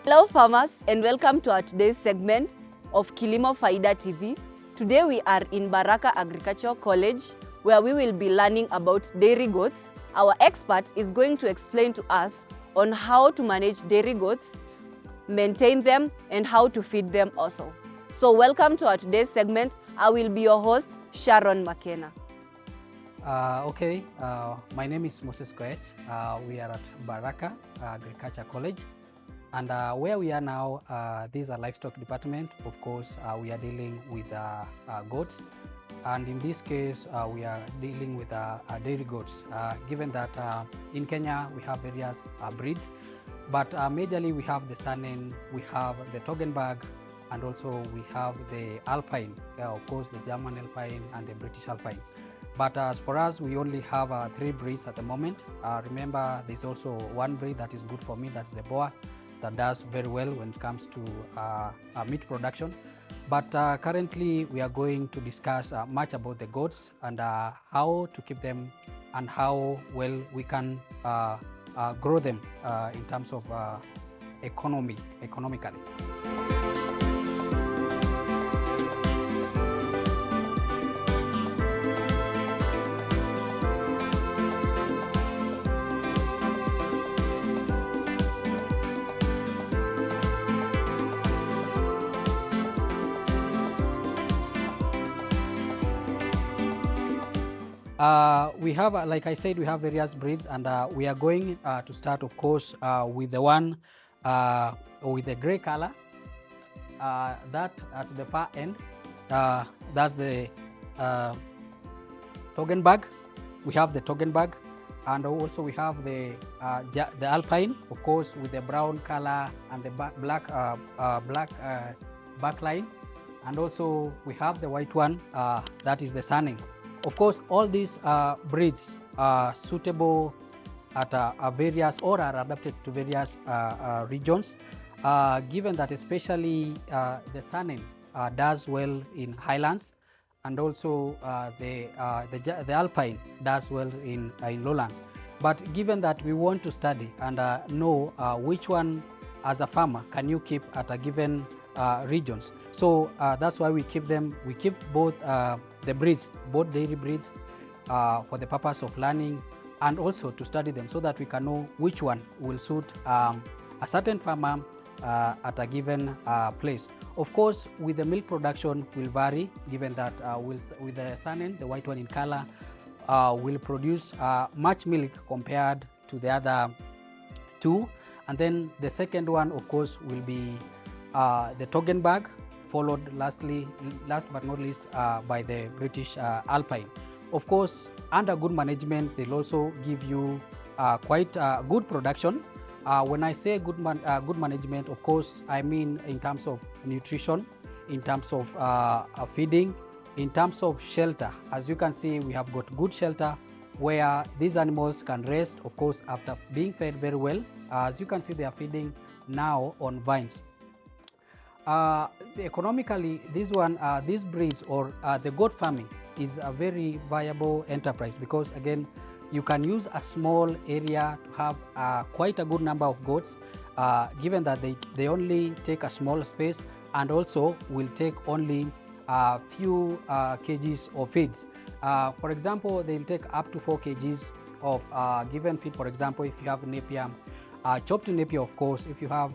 Hello farmers and welcome to our today's segment of Kilimo Faida TV. Today we are in Baraka Agricultural College where we will be learning about dairy goats. Our expert is going to explain to us on how to manage dairy goats, maintain them and how to feed them also. So welcome to our today's segment. I will be your host, Sharon McKenna. My name is Moses Koech. We are at Baraka Agriculture College, and where we are now, this is a livestock department. Of course, we are dealing with goats, and in this case, we are dealing with dairy goats. Given that in Kenya we have various breeds, but majorly we have the Saanen, we have the Toggenburg, and also we have the Alpine. Of course, the German Alpine and the British Alpine. But as for us, we only have 3 breeds at the moment. Remember, there's also one breed that is good for me, that's the Boer, that does very well when it comes to meat production. But currently, we are going to discuss much about the goats and how to keep them and how well we can grow them in terms of economically. We have, like I said, we have various breeds, and we are going to start, of course, with the one with the gray color. That at the far end, that's the Toggenburg. We have the Toggenburg, and also we have the Alpine, of course, with the brown color and the black backline, and also we have the white one, that is the Saanen. Of course, all these breeds are suitable at various or are adapted to various regions, given that especially the Saanen does well in highlands, and also the Alpine does well in lowlands. But given that we want to study and know which one as a farmer can you keep at a given regions, so that's why we keep them. We keep both the breeds, both dairy breeds, for the purpose of learning and also to study them so that we can know which one will suit a certain farmer at a given place. Of course, with the milk production will vary, given that with the Saanen, the white one in color, will produce much milk compared to the other 2. And then the second one, of course, will be the Toggenburg, followed last but not least by the British Alpine. Of course, under good management, they'll also give you quite good production. When I say good management, of course, I mean in terms of nutrition, in terms of feeding, in terms of shelter. As you can see, we have got good shelter where these animals can rest, of course, after being fed very well. As you can see, they are feeding now on vines. Economically, these breeds or the goat farming is a very viable enterprise, because again, you can use a small area to have quite a good number of goats, given that they only take a small space and also will take only a few kgs of feeds. For example, they'll take up to 4 kgs of given feed. For example, if you have Napier, chopped Napier, of course, if you have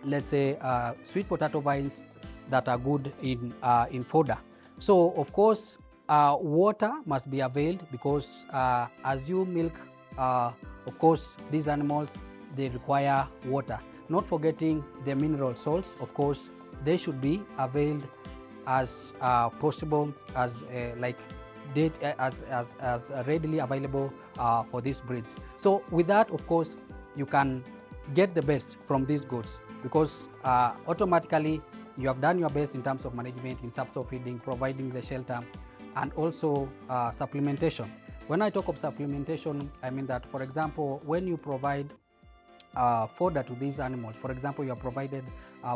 let's say sweet potato vines that are good in fodder. So of course, water must be availed, because as you milk, of course, these animals, they require water. Not forgetting the mineral salts, of course, they should be availed as possible, as as readily available for these breeds. So with that, of course, you can get the best from these goats, because automatically you have done your best in terms of management, in terms of feeding, providing the shelter, and also supplementation. When I talk of supplementation, I mean that, for example, when you provide fodder to these animals. For example, you are provided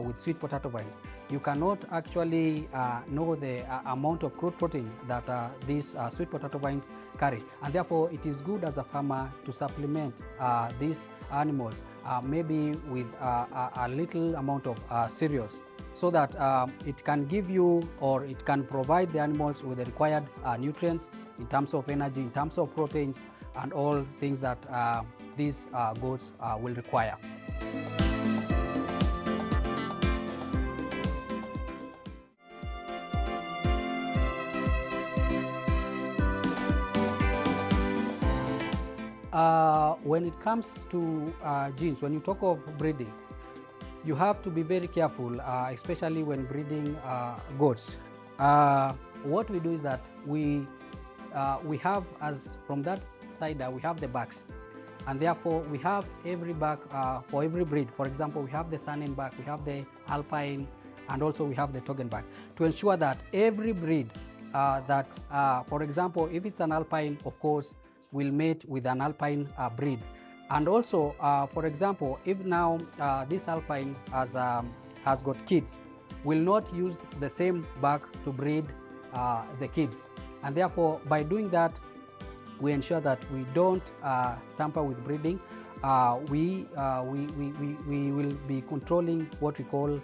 with sweet potato vines. You cannot actually know the amount of crude protein that these sweet potato vines carry, and therefore it is good as a farmer to supplement these animals maybe with a little amount of cereals, so that it can give you, or it can provide the animals with the required nutrients in terms of energy, in terms of proteins, and all things that these goats will require. When it comes to genes, when you talk of breeding, you have to be very careful, especially when breeding goats. What we do is that we have, as from that side, we have the backs, and therefore we have every back for every breed. For example, we have the Saanen back, we have the Alpine, and also we have the Toggen back, to ensure that every breed that, for example, if it's an Alpine, of course, will mate with an Alpine breed. And also, for example, if now this Alpine has got kids, will not use the same back to breed the kids. And therefore, by doing that, we ensure that we don't tamper with breeding. We will be controlling what we call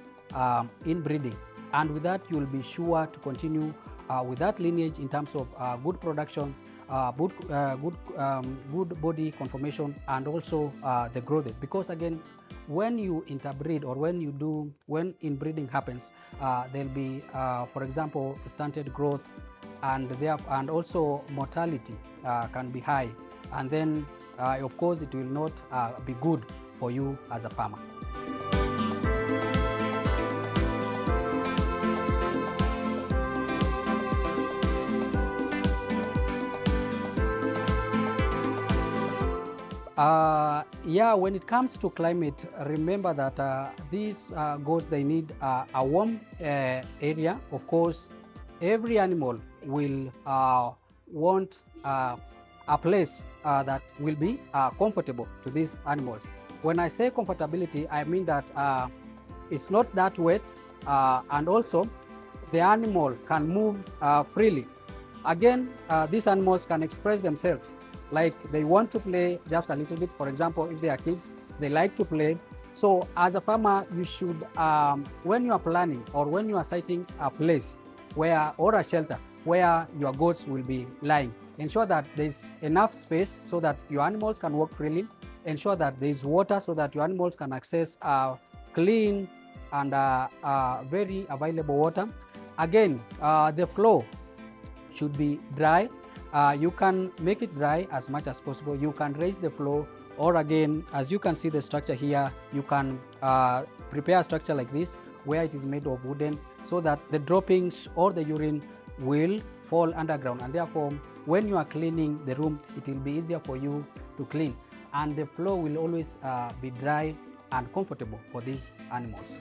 inbreeding. And with that, you will be sure to continue with that lineage in terms of good production, good body conformation, and also the growth rate. Because again, when you interbreed, or when inbreeding happens, there'll be, for example, stunted growth, and also mortality can be high, and then of course it will not be good for you as a farmer. Yeah, when it comes to climate, remember that these goats, they need a warm area. Of course, every animal will want a place that will be comfortable to these animals. When I say comfortability, I mean that it's not that wet, and also the animal can move freely. Again, these animals can express themselves. Like they want to play just a little bit. For example, if they are kids, they like to play. So as a farmer, you should, when you are planning, or when you are siting a place where, or a shelter where your goats will be lying, ensure that there's enough space so that your animals can walk freely. Ensure that there's water so that your animals can access clean and very available water. Again, the floor should be dry. You can make it dry as much as possible. You can raise the floor, or again, as you can see the structure here, you can prepare a structure like this where it is made of wooden, so that the droppings or the urine will fall underground, and therefore when you are cleaning the room, it will be easier for you to clean, and the floor will always be dry and comfortable for these animals.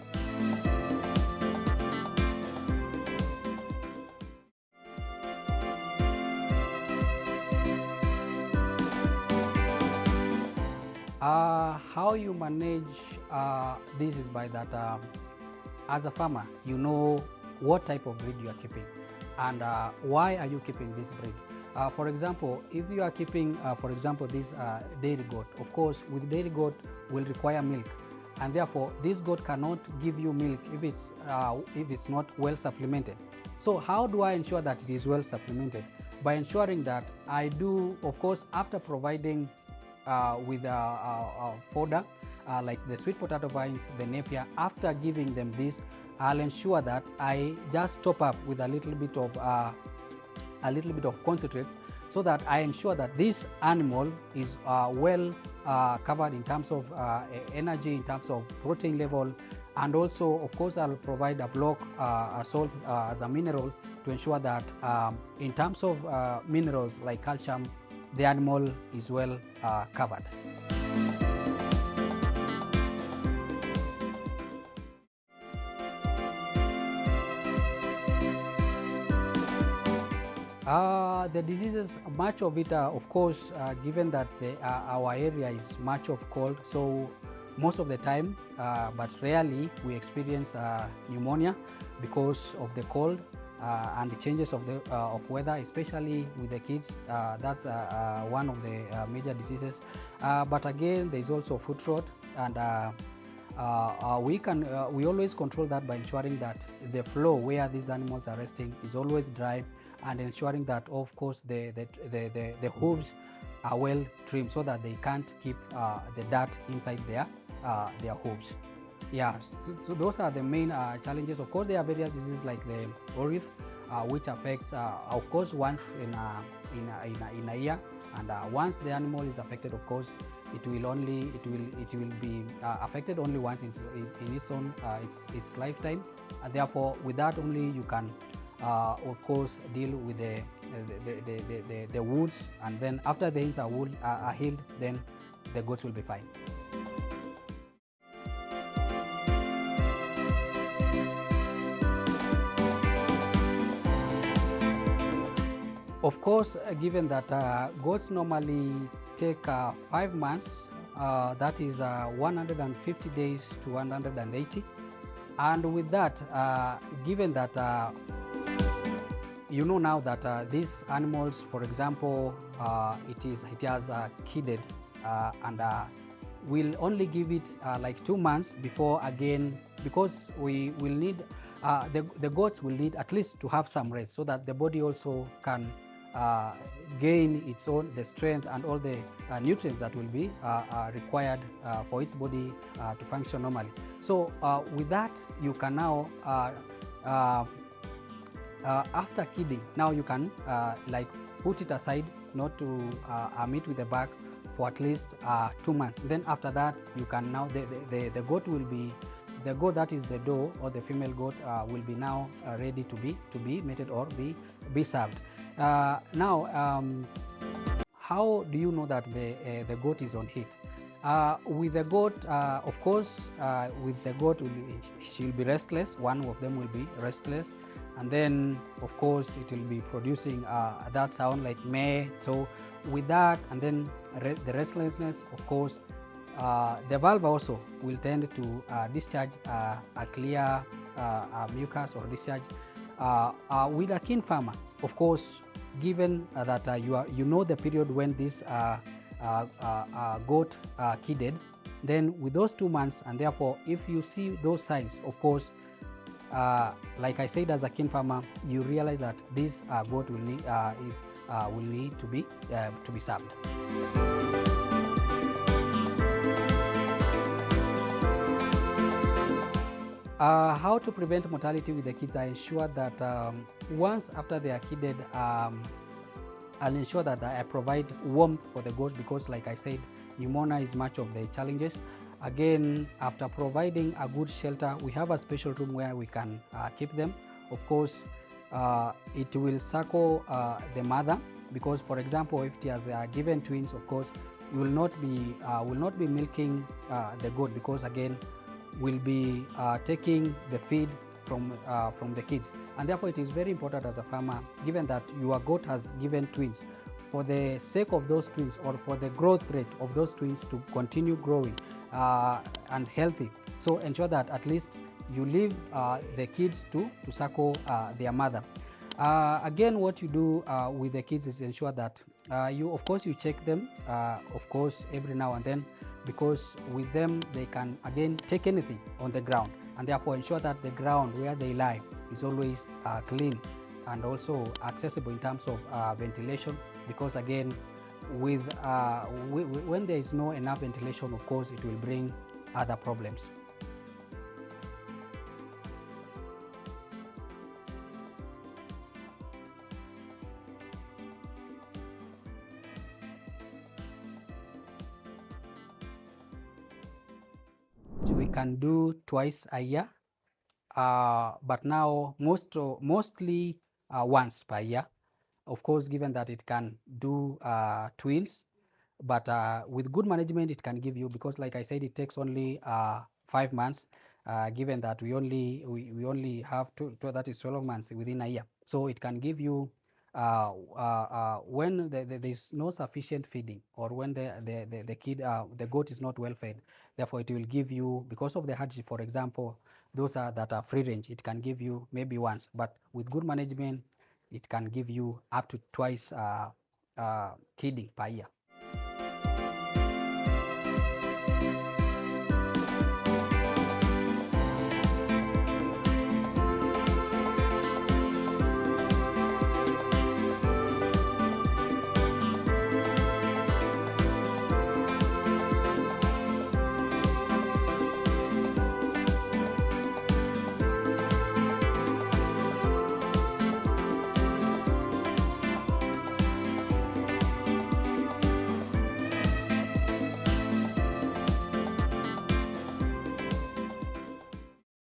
How you manage this is by that, as a farmer, you know what type of breed you are keeping, and why are you keeping this breed. For example, if you are keeping, for example, this dairy goat, of course, with dairy goat will require milk, and therefore this goat cannot give you milk if it's not well supplemented. So how do I ensure that it is well supplemented? By ensuring that I do, of course, after providing with fodder like the sweet potato vines, the Napier, after giving them this, I'll ensure that I just top up with a little bit of concentrates, so that I ensure that this animal is well covered in terms of energy, in terms of protein level, and also, of course, I'll provide a block salt as a mineral to ensure that in terms of minerals like calcium, the animal is well covered. The diseases, much of it, of course, given that our area is much of cold, so most of the time, but rarely we experience pneumonia because of the cold and the changes of the of weather, especially with the kids. That's one of the major diseases. But again, there is also foot rot, and we always control that by ensuring that the floor where these animals are resting is always dry, and ensuring that, of course, the hooves are well trimmed so that they can't keep the dirt inside their hooves. Yeah, so those are the main challenges. Of course, there are various diseases like the ORIF, which affects, of course, once in a year, and once the animal is affected, of course, it will be affected only once in its own its lifetime, and therefore, with that only you can, of course, deal with the wounds, and then after the wounds are healed, then the goats will be fine. Of course, given that goats normally take 5 months, that is 150 days to 180, and with that, given that you know now that these animals, for example, it has kidded, and we'll only give it like 2 months before again, because we will need the goats will need at least to have some rest so that the body also can gain its own the strength and all the nutrients that will be required for its body to function normally. So with that, you can now after kidding, now you can like put it aside not to meet with the bag for at least 2 months. Then after that, you can now the goat will be, the goat that is the doe or the female goat will be now ready to be mated or be served. Now, how do you know that the goat is on heat? With the goat, of course, with the goat, she'll be restless. One of them will be restless, and then, of course, it will be producing that sound like meh. So with that, and then the restlessness, of course, the valve also will tend to discharge a clear mucus or discharge. With a keen farmer, of course, given that you know the period when this goat kidded, then with those 2 months, and therefore if you see those signs, of course, like I said, as a keen farmer, you realize that this goat will need to be served. How to prevent mortality with the kids? I ensure that once after they are kidded, I'll ensure that I provide warmth for the goats, because like I said, pneumonia is much of the challenges. Again, after providing a good shelter, we have a special room where we can keep them. Of course, it will circle the mother, because, for example, if it has given twins, of course, you will not be milking the goat, because again, will be taking the feed from the kids, and therefore it is very important as a farmer, given that your goat has given twins, for the sake of those twins or for the growth rate of those twins to continue growing and healthy. So ensure that at least you leave the kids to suckle their mother. Again, what you do with the kids is ensure that you check them, of course, every now and then, because with them they can again take anything on the ground, and therefore ensure that the ground where they lie is always clean and also accessible in terms of ventilation, because again, when there is no enough ventilation, of course, it will bring other problems. We can do twice a year, but now mostly once per year. Of course, given that it can do twins, but with good management, it can give you, because like I said, it takes only 5 months, given that we only have that is 12 months within a year. So it can give you when there's no sufficient feeding, or when the goat is not well fed, therefore it will give you, because of the hardship, for example, those that are free range, it can give you maybe once, but with good management, it can give you up to twice kidding per year.